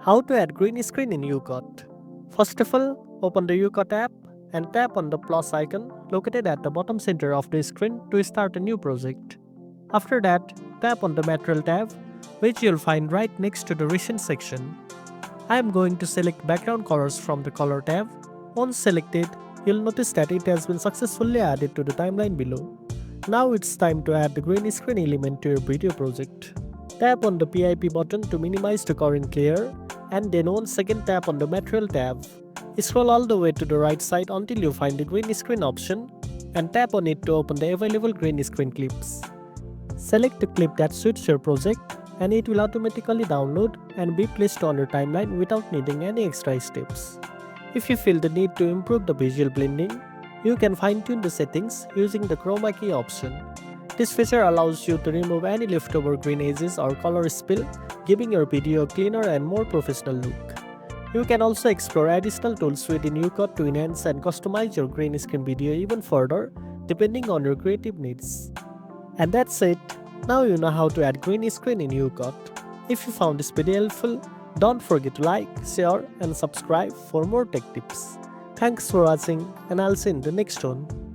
How to add green screen in YouCut. First of all, open the YouCut app and tap on the plus icon located at the bottom center of the screen to start a new project. After that, tap on the Material tab, which you'll find right next to the Recent section. I am going to select background colors from the Color tab. Once selected, you'll notice that it has been successfully added to the timeline below. Now it's time to add the green screen element to your video project. Tap on the PIP button to minimize the current layer, and then once again tap on the Material tab. Scroll all the way to the right side until you find the green screen option and tap on it to open the available green screen clips. Select the clip that suits your project and it will automatically download and be placed on your timeline without needing any extra steps. If you feel the need to improve the visual blending, you can fine-tune the settings using the Chroma key option. This feature allows you to remove any leftover green edges or color spill, giving your video a cleaner and more professional look. You can also explore additional tools within YouCut to enhance and customize your green screen video even further, depending on your creative needs. And that's it. Now you know how to add green screen in YouCut. If you found this video helpful, don't forget to like, share and subscribe for more tech tips. Thanks for watching and I'll see you in the next one.